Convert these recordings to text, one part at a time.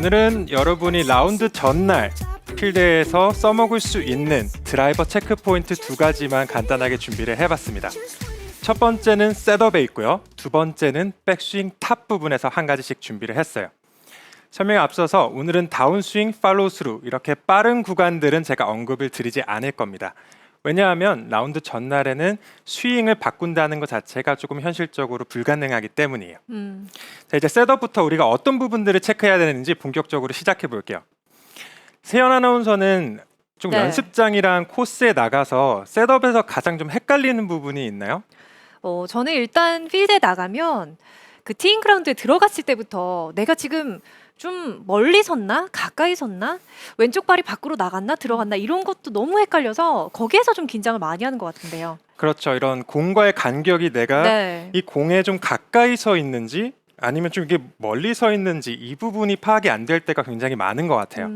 오늘은 여러분이 라운드 전날 필드에서 써먹을 수 있는 드라이버 체크 포인트 2가지만 간단하게 준비를 해봤습니다. 첫 번째는 셋업에 있고요. 두 번째는 백스윙 탑 부분에서 한 가지씩 준비를 했어요. 설명에 앞서서 오늘은 다운스윙, 팔로우 스루 이렇게 빠른 구간들은 제가 언급을 드리지 않을 겁니다. 왜냐하면 라운드 전날에는 스윙을 바꾼다는 것 자체가 조금 현실적으로 불가능하기 때문이에요. 자, 이제 셋업부터 우리가 어떤 부분들을 체크해야 되는지 본격적으로 시작해 볼게요. 세연 아나운서는 좀 네. 연습장이랑 코스에 나가서 셋업에서 가장 좀 헷갈리는 부분이 있나요? 저는 일단 필드에 나가면 그 티잉 그라운드에 들어갔을 때부터 내가 지금 좀 멀리 섰나? 가까이 섰나? 왼쪽 발이 밖으로 나갔나? 들어갔나? 이런 것도 너무 헷갈려서 거기에서 좀 긴장을 많이 하는 것 같은데요. 그렇죠. 이런 공과의 간격이 내가 네. 이 공에 좀 가까이 서 있는지 아니면 좀 이게 멀리 서 있는지 이 부분이 파악이 안 될 때가 굉장히 많은 것 같아요.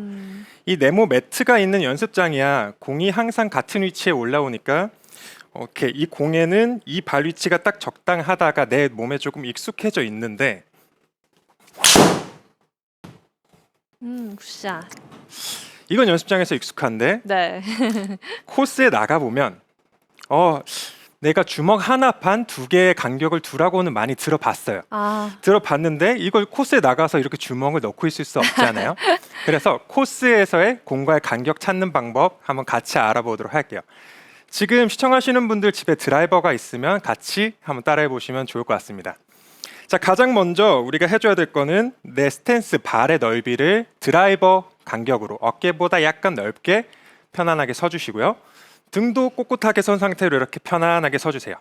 이 네모 매트가 있는 연습장이야 공이 항상 같은 위치에 올라오니까 오케이, 이 공에는 이 발 위치가 딱 적당하다가 내 몸에 조금 익숙해져 있는데 굿샷. 이건 연습장에서 익숙한데 네. 코스에 나가보면 내가 주먹 하나 반 두 개의 간격을 두라고는 많이 들어봤어요. 들어봤는데 이걸 코스에 나가서 이렇게 주먹을 넣고 있을 수 없잖아요. 그래서 코스에서의 공과의 간격 찾는 방법 한번 같이 알아보도록 할게요. 지금 시청하시는 분들 집에 드라이버가 있으면 같이 한번 따라해 보시면 좋을 것 같습니다. 자, 가장 먼저 우리가 해줘야 될 거는 내 스탠스 발의 넓이를 드라이버 간격으로 어깨보다 약간 넓게 편안하게 서주시고요. 등도 꼿꼿하게 선 상태로 이렇게 편안하게 서주세요.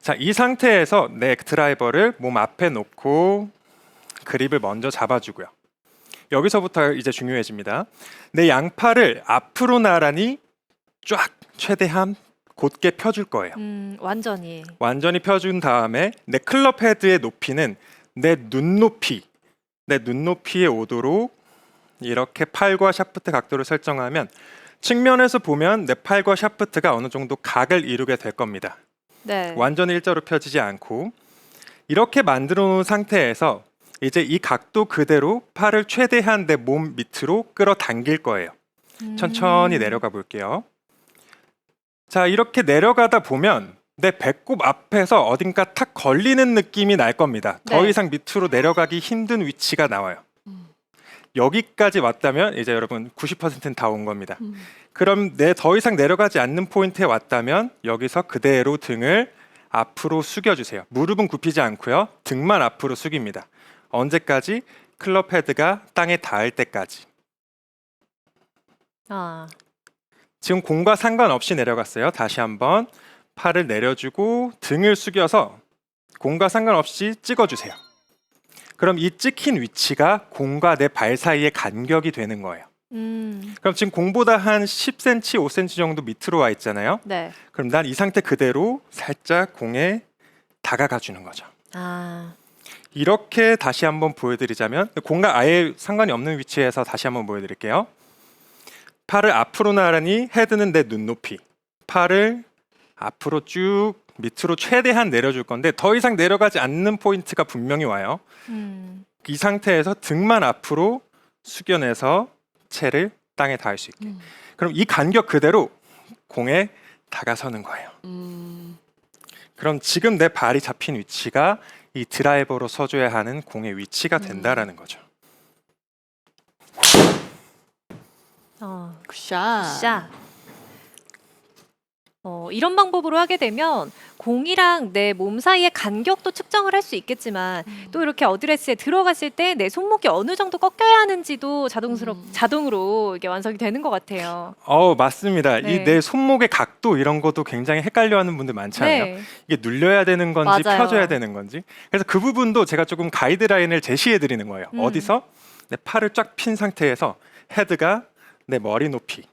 자, 이 상태에서 내 드라이버를 몸 앞에 놓고 그립을 먼저 잡아주고요. 여기서부터 이제 중요해집니다. 내 양팔을 앞으로 나란히 쫙 최대한 곧게 펴줄 거예요. 완전히 펴준 다음에 내 클럽 헤드의 높이는 내 눈높이에 오도록 이렇게 팔과 샤프트 각도를 설정하면 측면에서 보면 내 팔과 샤프트가 어느 정도 각을 이루게 될 겁니다. 네. 완전히 일자로 펴지지 않고 이렇게 만들어 놓은 상태에서 이제 이 각도 그대로 팔을 최대한 내 몸 밑으로 끌어당길 거예요. 천천히 내려가 볼게요. 자, 이렇게 내려가다 보면 내 배꼽 앞에서 어딘가 탁 걸리는 느낌이 날 겁니다. 더 네. 이상 밑으로 내려가기 힘든 위치가 나와요. 여기까지 왔다면 이제 여러분 90%는 다 온 겁니다. 그럼 더 이상 내려가지 않는 포인트에 왔다면 여기서 그대로 등을 앞으로 숙여주세요. 무릎은 굽히지 않고요. 등만 앞으로 숙입니다. 언제까지? 클럽 헤드가 땅에 닿을 때까지. 지금 공과 상관없이 내려갔어요. 다시 한번 팔을 내려주고 등을 숙여서 공과 상관없이 찍어주세요. 그럼 이 찍힌 위치가 공과 내 발 사이의 간격이 되는 거예요. 그럼 지금 공보다 한 10cm, 5cm 정도 밑으로 와 있잖아요. 네. 그럼 난 이 상태 그대로 살짝 공에 다가가 주는 거죠. 이렇게 다시 한번 보여드리자면 공과 아예 상관이 없는 위치에서 다시 한번 보여드릴게요. 팔을 앞으로 나란히, 헤드는 내 눈높이. 팔을 앞으로 쭉 밑으로 최대한 내려줄 건데 더 이상 내려가지 않는 포인트가 분명히 와요. 이 상태에서 등만 앞으로 숙여내서 채를 땅에 닿을 수 있게. 그럼 이 간격 그대로 공에 다가서는 거예요. 그럼 지금 내 발이 잡힌 위치가 이 드라이버로 서줘야 하는 공의 위치가 된다라는 거죠. 굿샷. 이런 방법으로 하게 되면 공이랑 내 몸 사이의 간격도 측정을 할 수 있겠지만 또 이렇게 어드레스에 들어갔을 때 내 손목이 어느 정도 꺾여야 하는지도 자동으로 이게 완성이 되는 것 같아요. 맞습니다. 네. 이 내 손목의 각도 이런 것도 굉장히 헷갈려하는 분들 많잖아요. 네. 이게 눌려야 되는 건지 맞아요. 펴줘야 되는 건지. 그래서 그 부분도 제가 조금 가이드라인을 제시해 드리는 거예요. 어디서? 내 팔을 쫙 핀 상태에서 헤드가 내 머리 높이,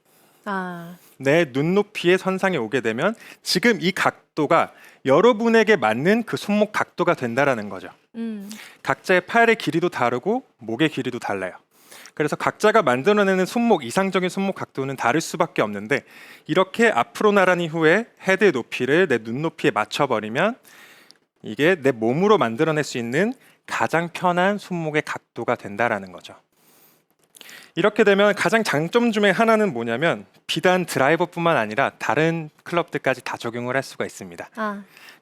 내 눈높이의 선상에 오게 되면 지금 이 각도가 여러분에게 맞는 그 손목 각도가 된다라는 거죠. 각자의 팔의 길이도 다르고 목의 길이도 달라요. 그래서 각자가 만들어내는 손목, 이상적인 손목 각도는 다를 수밖에 없는데 이렇게 앞으로 나란히 후에 헤드의 높이를 내 눈높이에 맞춰버리면 이게 내 몸으로 만들어낼 수 있는 가장 편한 손목의 각도가 된다라는 거죠. 이렇게 되면 가장 장점 중에 하나는 뭐냐면 비단 드라이버뿐만 아니라 다른 클럽들까지 다 적용을 할 수가 있습니다.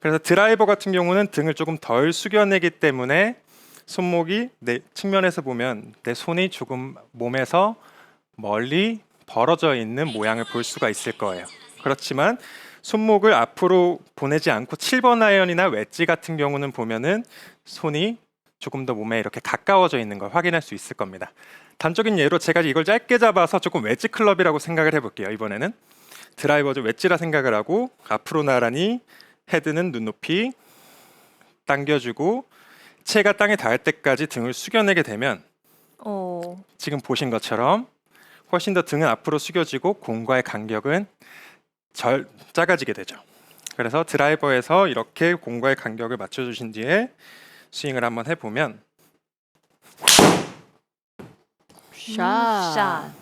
그래서 드라이버 같은 경우는 등을 조금 덜 숙여내기 때문에 손목이 내 측면에서 보면 내 손이 조금 몸에서 멀리 벌어져 있는 모양을 볼 수가 있을 거예요. 그렇지만 손목을 앞으로 보내지 않고 7번 아이언이나 웨지 같은 경우는 보면은 손이 조금 더 몸에 이렇게 가까워져 있는 걸 확인할 수 있을 겁니다. 단적인 예로 제가 이걸 짧게 잡아서 조금 웨지 클럽이라고 생각을 해볼게요. 이번에는 드라이버죠, 웨지라 생각을 하고 앞으로 나란히 헤드는 눈높이 당겨주고 체가 땅에 닿을 때까지 등을 숙여내게 되면 지금 보신 것처럼 훨씬 더 등은 앞으로 숙여지고 공과의 간격은 작아지게 되죠. 그래서 드라이버에서 이렇게 공과의 간격을 맞춰주신 뒤에 스윙을 한번 해보면 샷.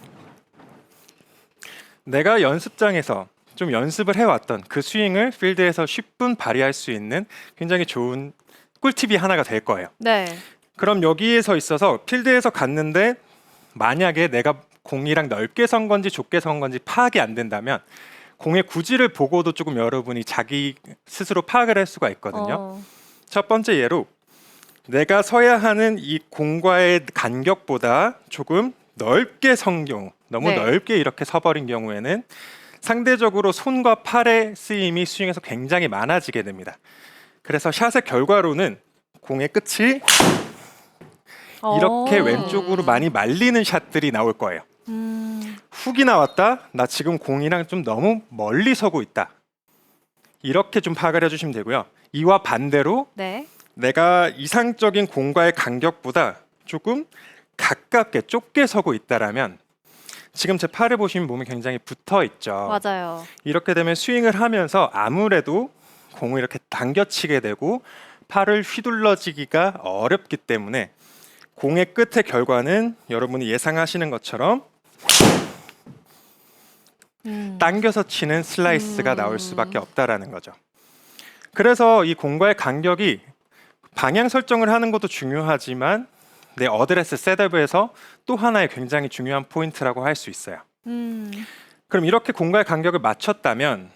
내가 연습장에서 좀 연습을 해왔던 그 스윙을 필드에서 10분 발휘할 수 있는 굉장히 좋은 꿀팁이 하나가 될 거예요. 네. 그럼 여기에서 있어서 필드에서 갔는데 만약에 내가 공이랑 넓게 선 건지 좁게 선 건지 파악이 안 된다면 공의 구질을 보고도 조금 여러분이 자기 스스로 파악을 할 수가 있거든요. 첫 번째 예로 내가 서야 하는 이 공과의 간격보다 조금 넓게 선 경우, 너무 네. 넓게 이렇게 서버린 경우에는 상대적으로 손과 팔의 쓰임이 스윙에서 굉장히 많아지게 됩니다. 그래서 샷의 결과로는 공의 끝이 이렇게 왼쪽으로 많이 말리는 샷들이 나올 거예요. 훅이 나왔다. 나 지금 공이랑 좀 너무 멀리 서고 있다. 이렇게 좀 파악을 해주시면 되고요. 이와 반대로 네. 내가 이상적인 공과의 간격보다 조금 가깝게 좁게 서고 있다라면 지금 제 팔을 보시면 몸이 굉장히 붙어 있죠. 맞아요. 이렇게 되면 스윙을 하면서 아무래도 공을 이렇게 당겨치게 되고 팔을 휘둘러지기가 어렵기 때문에 공의 끝의 결과는 여러분이 예상하시는 것처럼 당겨서 치는 슬라이스가 나올 수밖에 없다라는 거죠. 그래서 이 공과의 간격이 방향 설정을 하는 것도 중요하지만 내 어드레스 셋업에서 또 하나의 굉장히 중요한 포인트라고 할 수 있어요. 그럼 이렇게 공과의 간격을 맞췄다면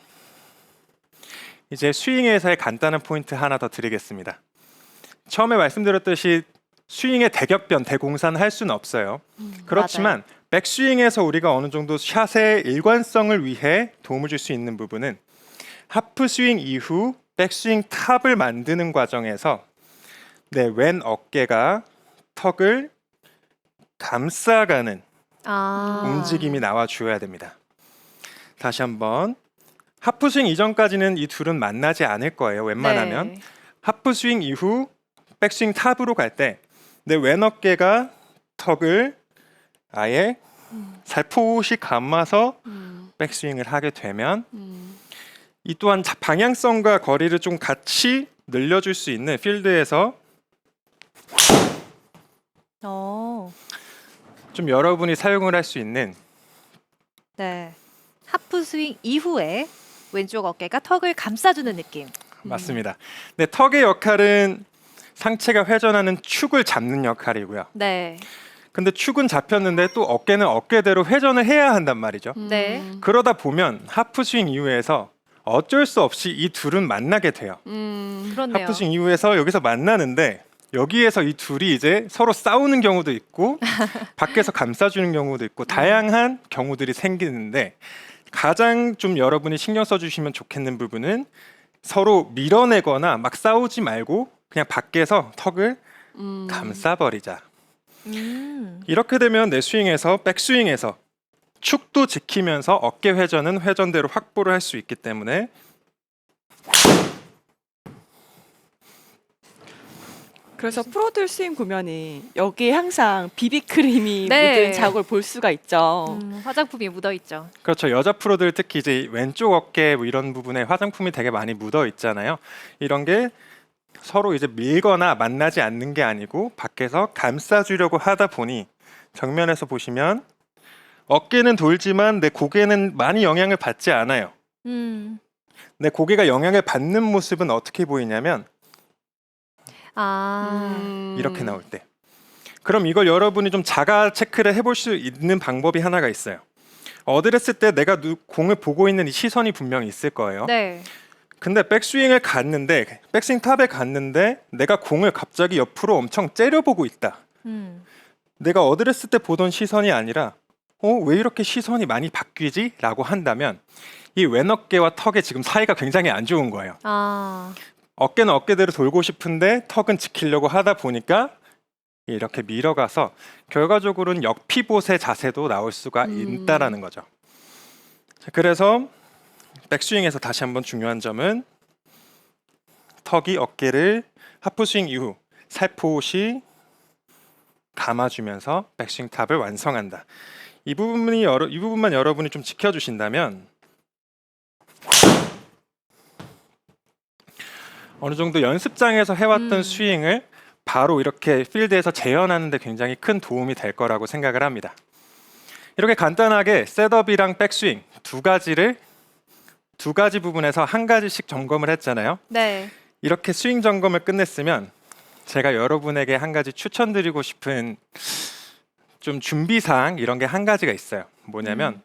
이제 스윙에서의 간단한 포인트 하나 더 드리겠습니다. 처음에 말씀드렸듯이 스윙의 대격변, 대공산 할 수는 없어요. 그렇지만 백스윙에서 우리가 어느 정도 샷의 일관성을 위해 도움을 줄 수 있는 부분은 하프 스윙 이후 백스윙 탑을 만드는 과정에서 내 왼 어깨가 턱을 감싸가는 움직임이 나와 주어야 됩니다. 다시 한번 하프 스윙 이전까지는 이 둘은 만나지 않을 거예요. 웬만하면. 네. 하프 스윙 이후 백스윙 탑으로 갈 때 내 왼 어깨가 턱을 아예 살포시 감아서 백스윙을 하게 되면 이 또한 방향성과 거리를 좀 같이 늘려줄 수 있는 필드에서 좀 여러분이 사용을 할 수 있는 네. 하프 스윙 이후에 왼쪽 어깨가 턱을 감싸주는 느낌. 맞습니다. 네, 턱의 역할은 상체가 회전하는 축을 잡는 역할이고요. 네. 근데 축은 잡혔는데 또 어깨는 어깨대로 회전을 해야 한단 말이죠. 네. 그러다 보면 하프 스윙 이후에서 어쩔 수 없이 이 둘은 만나게 돼요. 그렇네요. 하프 스윙 이후에서 여기서 만나는데 여기에서 이 둘이 이제 서로 싸우는 경우도 있고 밖에서 감싸주는 경우도 있고 다양한 경우들이 생기는데 가장 좀 여러분이 신경 써주시면 좋겠는 부분은 서로 밀어내거나 막 싸우지 말고 그냥 밖에서 턱을 감싸버리자. 이렇게 되면 내 스윙에서 백스윙에서 축도 지키면서 어깨 회전은 회전대로 확보를 할 수 있기 때문에 그래서 프로들 스윙 보면은 여기에 항상 비비크림이 네. 묻은 자국을 볼 수가 있죠. 화장품이 묻어 있죠. 그렇죠. 여자 프로들 특히 이제 왼쪽 어깨 뭐 이런 부분에 화장품이 되게 많이 묻어 있잖아요. 이런 게 서로 이제 밀거나 만나지 않는 게 아니고 밖에서 감싸주려고 하다 보니 정면에서 보시면 어깨는 돌지만 내 고개는 많이 영향을 받지 않아요. 내 고개가 영향을 받는 모습은 어떻게 보이냐면 이렇게 나올 때 그럼 이걸 여러분이 좀 자가 체크를 해볼 수 있는 방법이 하나가 있어요. 어드레스 때 내가 공을 보고 있는 이 시선이 분명히 있을 거예요. 네. 근데 백스윙을 갔는데, 백스윙 탑에 갔는데 내가 공을 갑자기 옆으로 엄청 째려보고 있다. 내가 어드레스 때 보던 시선이 아니라 왜 이렇게 시선이 많이 바뀌지? 라고 한다면 이 왼어깨와 턱의 지금 사이가 굉장히 안 좋은 거예요. 어깨는 어깨대로 돌고 싶은데 턱은 지키려고 하다 보니까 이렇게 밀어가서 결과적으로는 역피봇의 자세도 나올 수가 있다라는 거죠. 자, 그래서 백스윙에서 다시 한번 중요한 점은 턱이 어깨를 하프스윙 이후 살포시 감아주면서 백스윙 탑을 완성한다. 이 부분만 여러분이 좀 지켜주신다면 어느 정도 연습장에서 해왔던 스윙을 바로 이렇게 필드에서 재현하는 데 굉장히 큰 도움이 될 거라고 생각을 합니다. 이렇게 간단하게 셋업이랑 백스윙 두 가지 부분에서 한 가지씩 점검을 했잖아요. 네. 이렇게 스윙 점검을 끝냈으면 제가 여러분에게 한 가지 추천드리고 싶은 좀 준비사항 이런 게 한 가지가 있어요. 뭐냐면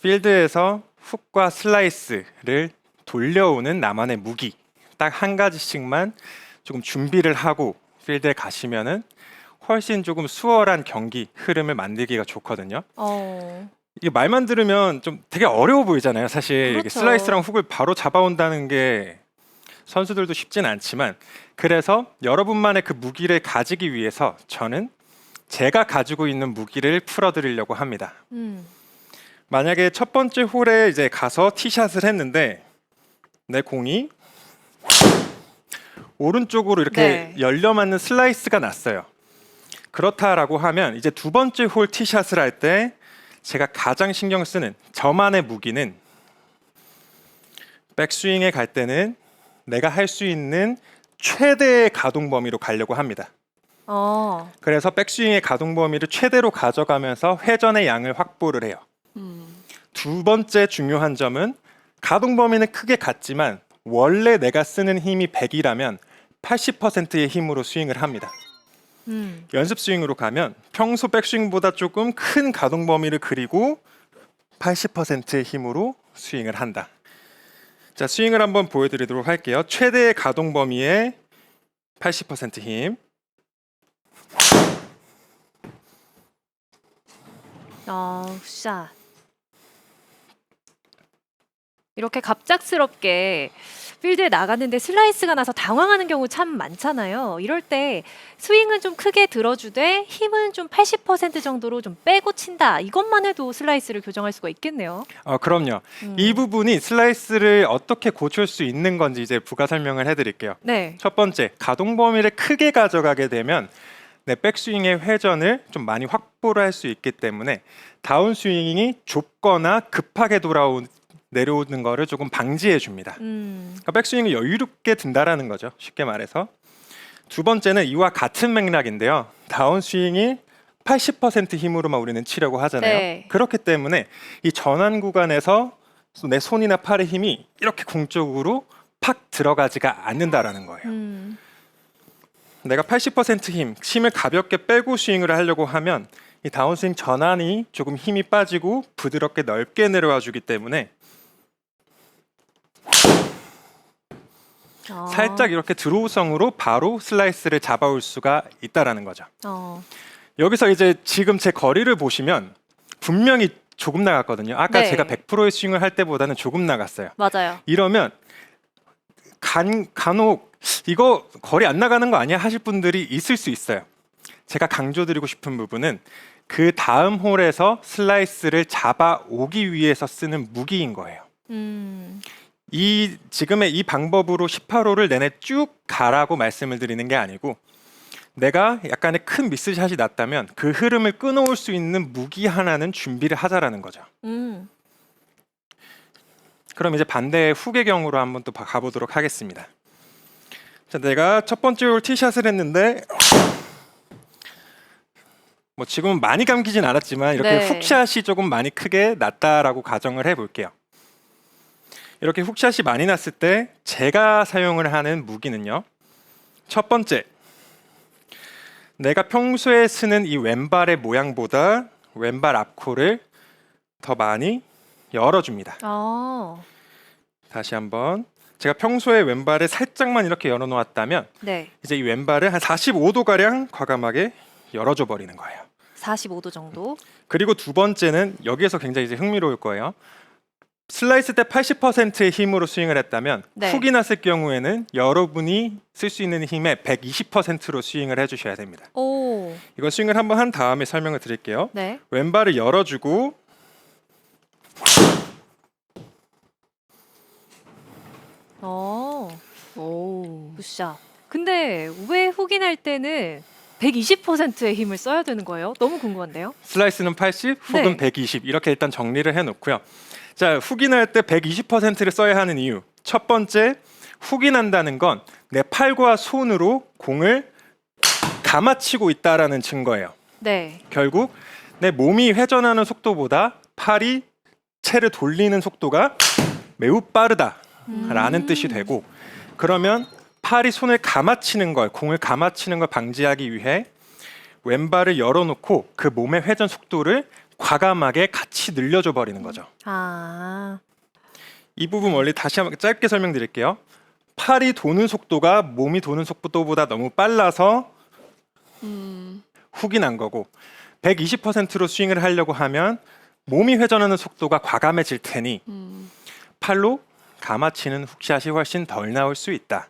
필드에서 훅과 슬라이스를 돌려오는 나만의 무기 딱 한 가지씩만 조금 준비를 하고 필드에 가시면은 훨씬 조금 수월한 경기 흐름을 만들기가 좋거든요. 이게 말만 들으면 좀 되게 어려워 보이잖아요. 사실 이렇게 그렇죠. 슬라이스랑 훅을 바로 잡아온다는 게 선수들도 쉽진 않지만 그래서 여러분만의 그 무기를 가지기 위해서 저는 제가 가지고 있는 무기를 풀어드리려고 합니다. 만약에 첫 번째 홀에 이제 가서 티샷을 했는데 내 공이 오른쪽으로 이렇게 열려 맞는 슬라이스가 났어요. 그렇다라고 하면 이제 두 번째 홀 티샷을 할 때 제가 가장 신경 쓰는 저만의 무기는 백스윙에 갈 때는 내가 할 수 있는 최대의 가동 범위로 가려고 합니다. 그래서 백스윙의 가동 범위를 최대로 가져가면서 회전의 양을 확보를 해요. 두 번째 중요한 점은 가동 범위는 크게 같지만 원래 내가 쓰는 힘이 100이라면 80%의 힘으로 스윙을 합니다. 연습 스윙으로 가면 평소 백스윙보다 조금 큰 가동 범위를 그리고 80%의 힘으로 스윙을 한다. 자, 스윙을 한번 보여드리도록 할게요. 최대의 가동 범위의 80% 힘. 샷. 이렇게 갑작스럽게 필드에 나갔는데 슬라이스가 나서 당황하는 경우 참 많잖아요. 이럴 때 스윙은 좀 크게 들어주되 힘은 좀 80% 정도로 좀 빼고 친다. 이것만 해도 슬라이스를 교정할 수가 있겠네요. 그럼요. 이 부분이 슬라이스를 어떻게 고칠 수 있는 건지 이제 부가 설명을 해드릴게요. 네. 첫 번째, 가동 범위를 크게 가져가게 되면 내 백스윙의 회전을 좀 많이 확보를 할 수 있기 때문에 다운스윙이 좁거나 급하게 내려오는 거를 조금 방지해 줍니다. 그러니까 백스윙이 여유롭게 든다라는 거죠. 쉽게 말해서. 두 번째는 이와 같은 맥락인데요. 다운스윙이 80% 힘으로만 우리는 치려고 하잖아요. 네. 그렇기 때문에 이 전환 구간에서 내 손이나 팔의 힘이 이렇게 공 쪽으로 팍 들어가지가 않는다라는 거예요. 내가 80% 힘을 가볍게 빼고 스윙을 하려고 하면 이 다운스윙 전환이 조금 힘이 빠지고 부드럽게 넓게 내려와 주기 때문에 살짝 이렇게 드로우성으로 바로 슬라이스를 잡아올 수가 있다라는 거죠. 여기서 이제 지금 제 거리를 보시면 분명히 조금 나갔거든요. 아까 네. 제가 100%의 스윙을 할 때보다는 조금 나갔어요. 맞아요. 이러면 간혹 이거 거리 안 나가는 거 아니야 하실 분들이 있을 수 있어요. 제가 강조드리고 싶은 부분은 그 다음 홀에서 슬라이스를 잡아오기 위해서 쓰는 무기인 거예요. 지금의 이 방법으로 18홀을 내내 쭉 가라고 말씀을 드리는 게 아니고 내가 약간의 큰 미스샷이 났다면 그 흐름을 끊어올 수 있는 무기 하나는 준비를 하자라는 거죠. 그럼 이제 반대의 훅의 경우로 한번 또 가보도록 하겠습니다. 자, 내가 첫 번째 홀 티샷을 했는데 뭐 지금은 많이 감기진 않았지만 이렇게 네. 훅샷이 조금 많이 크게 났다라고 가정을 해볼게요. 이렇게 훅샷이 많이 났을 때 제가 사용을 하는 무기는요. 첫 번째, 내가 평소에 쓰는 이 왼발의 모양보다 왼발 앞코를 더 많이 열어줍니다. 다시 한번. 제가 평소에 왼발을 살짝만 이렇게 열어놓았다면 네. 이제 이 왼발을 한 45도 가량 과감하게 열어줘 버리는 거예요. 45도 정도. 그리고 두 번째는 여기에서 굉장히 이제 흥미로울 거예요. 슬라이스 때 80%의 힘으로 스윙을 했다면 네. 훅이 났을 경우에는 여러분이 쓸 수 있는 힘의 120%로 스윙을 해주셔야 됩니다. 오. 이거 스윙을 한번 한 다음에 설명을 드릴게요. 네. 왼발을 열어주고 오. 굿샷. 근데 왜 훅이 날 때는 120%의 힘을 써야 되는 거예요? 너무 궁금한데요. 슬라이스는 80, 훅은 네. 120 이렇게 일단 정리를 해놓고요. 자, 훅이 날 때 120%를 써야 하는 이유. 첫 번째, 훅이 난다는 건 내 팔과 손으로 공을 감아치고 있다라는 증거예요. 네. 결국 내 몸이 회전하는 속도보다 팔이 채를 돌리는 속도가 매우 빠르다라는 뜻이 되고, 그러면 팔이 손을 감아치는 걸, 공을 감아치는 걸 방지하기 위해 왼발을 열어놓고 그 몸의 회전 속도를 과감하게 같이 늘려줘 버리는 거죠. 이 부분 원리 다시 한번 짧게 설명드릴게요. 팔이 도는 속도가 몸이 도는 속도보다 너무 빨라서 훅이 난 거고, 120%로 스윙을 하려고 하면 몸이 회전하는 속도가 과감해질 테니 팔로 감아치는 훅샷이 훨씬 덜 나올 수 있다.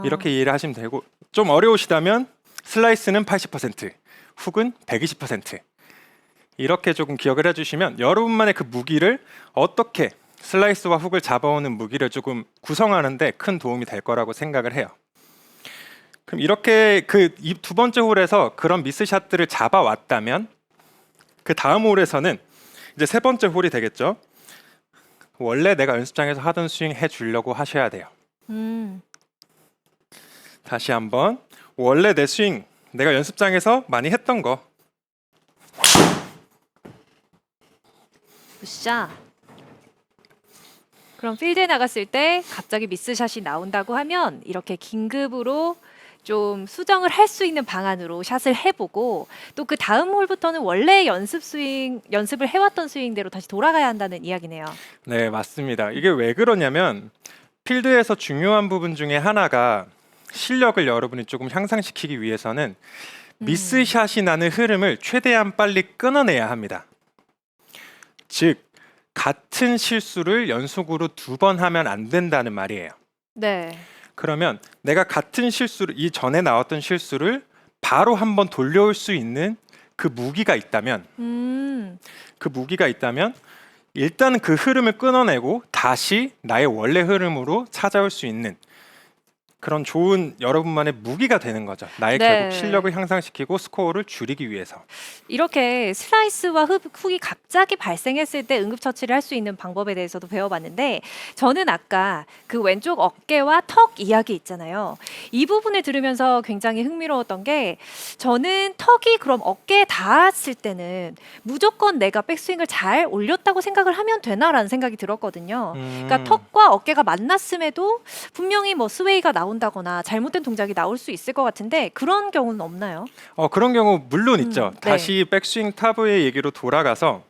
이렇게 이해를 하시면 되고, 좀 어려우시다면 슬라이스는 80%, 훅은 120%. 이렇게 조금 기억을 해주시면 여러분만의 그 무기를, 어떻게 슬라이스와 훅을 잡아오는 무기를 조금 구성하는데 큰 도움이 될 거라고 생각을 해요. 그럼 이렇게 그 이 두 번째 홀에서 그런 미스샷들을 잡아왔다면 그 다음 홀에서는 이제 세 번째 홀이 되겠죠. 원래 내가 연습장에서 하던 스윙 해주려고 하셔야 돼요. 다시 한번. 원래 내 스윙, 내가 연습장에서 많이 했던 거. 굿샷. 그럼 필드에 나갔을 때 갑자기 미스샷이 나온다고 하면 이렇게 긴급으로 좀 수정을 할 수 있는 방안으로 샷을 해보고, 또 그 다음 홀부터는 원래 연습을 해왔던 스윙대로 다시 돌아가야 한다는 이야기네요. 네, 맞습니다. 이게 왜 그러냐면 필드에서 중요한 부분 중에 하나가 실력을 여러분이 조금 향상시키기 위해서는 미스샷이 나는 흐름을 최대한 빨리 끊어내야 합니다. 즉, 같은 실수를 연속으로 2번 하면 안 된다는 말이에요. 네. 그러면 내가 같은 실수를, 이 전에 나왔던 실수를 바로 한번 돌려올 수 있는 그 무기가 있다면, 일단 그 흐름을 끊어내고 다시 나의 원래 흐름으로 찾아올 수 있는 그런 좋은 여러분만의 무기가 되는 거죠. 나의 네. 결국 실력을 향상시키고 스코어를 줄이기 위해서. 이렇게 슬라이스와 훅이 갑자기 발생했을 때 응급처치를 할 수 있는 방법에 대해서도 배워봤는데, 저는 아까 그 왼쪽 어깨와 턱 이야기 있잖아요. 이 부분을 들으면서 굉장히 흥미로웠던 게, 저는 턱이 그럼 어깨에 닿았을 때는 무조건 내가 백스윙을 잘 올렸다고 생각을 하면 되나라는 생각이 들었거든요. 그러니까 턱과 어깨가 만났음에도 분명히 뭐 스웨이가 나온다거나 잘못된 동작이 나올 수 있을 것 같은데, 그런 경우는 없나요? 그런 경우 물론 있죠. 네. 다시 백스윙 타브의 얘기로 돌아가서,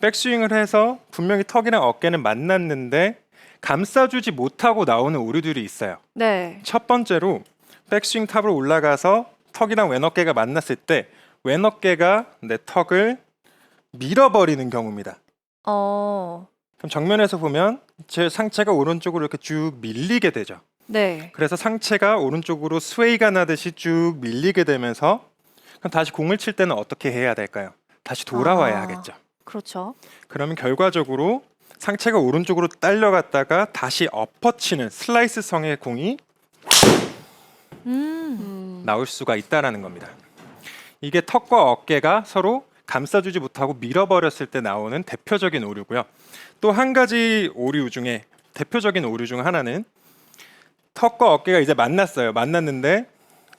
백스윙을 해서 분명히 턱이랑 어깨는 만났는데 감싸주지 못하고 나오는 오류들이 있어요. 네. 첫 번째로 백스윙 탑으로 올라가서 턱이랑 왼어깨가 만났을 때 왼어깨가 내 턱을 밀어버리는 경우입니다. 그럼 정면에서 보면 제 상체가 오른쪽으로 이렇게 쭉 밀리게 되죠. 네. 그래서 상체가 오른쪽으로 스웨이가 나듯이 쭉 밀리게 되면서, 그럼 다시 공을 칠 때는 어떻게 해야 될까요? 다시 돌아와야 하겠죠. 그렇죠. 그러면 결과적으로 상체가 오른쪽으로 딸려갔다가 다시 엎어치는 슬라이스성의 공이 나올 수가 있다라는 겁니다. 이게 턱과 어깨가 서로 감싸주지 못하고 밀어버렸을 때 나오는 대표적인 오류고요. 또 한 가지 오류 중에 대표적인 오류 중 하나는, 턱과 어깨가 이제 만났는데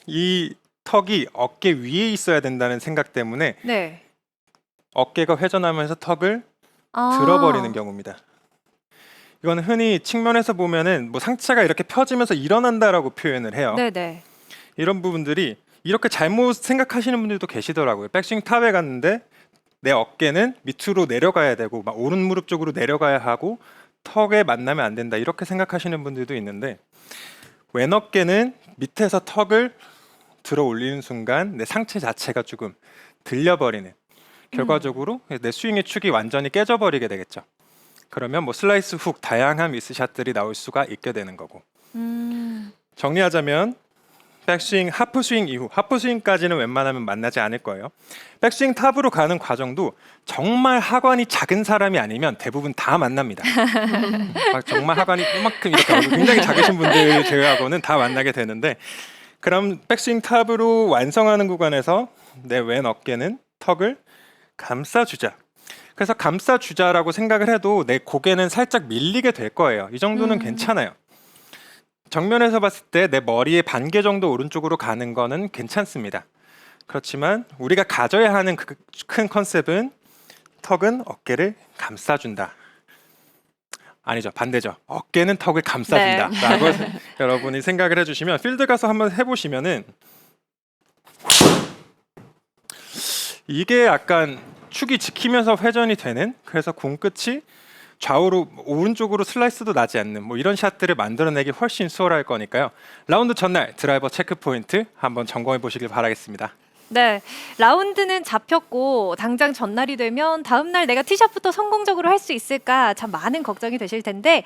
이 턱이 어깨 위에 있어야 된다는 생각 때문에 네. 어깨가 회전하면서 턱을 들어버리는 경우입니다. 이건 흔히 측면에서 보면은 뭐 상체가 이렇게 펴지면서 일어난다라고 표현을 해요. 네네. 이런 부분들이 이렇게 잘못 생각하시는 분들도 계시더라고요. 백스윙 탑에 갔는데 내 어깨는 밑으로 내려가야 되고 막 오른 무릎 쪽으로 내려가야 하고 턱에 만나면 안 된다 이렇게 생각하시는 분들도 있는데 왼 어깨는 밑에서 턱을 들어 올리는 순간 내 상체 자체가 조금 들려버리는 결과적으로 내 스윙의 축이 완전히 깨져버리게 되겠죠. 그러면 뭐 슬라이스 훅 다양한 미스샷들이 나올 수가 있게 되는 거고 정리하자면 백스윙, 하프스윙 이후 하프스윙까지는 웬만하면 만나지 않을 거예요. 백스윙 탑으로 가는 과정도 정말 하관이 작은 사람이 아니면 대부분 다 만납니다. 정말 하관이 이만큼 이렇게 하고 굉장히 작으신 분들 제외하고는 다 만나게 되는데 그럼 백스윙 탑으로 완성하는 구간에서 내 왼 어깨는 턱을 감싸주자. 그래서 감싸주자라고 생각을 해도 내 고개는 살짝 밀리게 될 거예요. 이 정도는 괜찮아요. 정면에서 봤을 때 내 머리의 반개 정도 오른쪽으로 가는 거는 괜찮습니다. 그렇지만 우리가 가져야 하는 그 큰 컨셉은 턱은 어깨를 감싸준다. 아니죠, 반대죠. 어깨는 턱을 감싸준다. 네. 라고 여러분이 생각을 해주시면 필드 가서 한번 해보시면은 이게 약간 축이 지키면서 회전이 되는 그래서 공 끝이 좌우로 오른쪽으로 슬라이스도 나지 않는 뭐 이런 샷들을 만들어내기 훨씬 수월할 거니까요. 라운드 전날 드라이버 체크 포인트 한번 점검해 보시길 바라겠습니다. 네, 라운드는 잡혔고 당장 전날이 되면 다음 날 내가 티샷부터 성공적으로 할 수 있을까 참 많은 걱정이 되실 텐데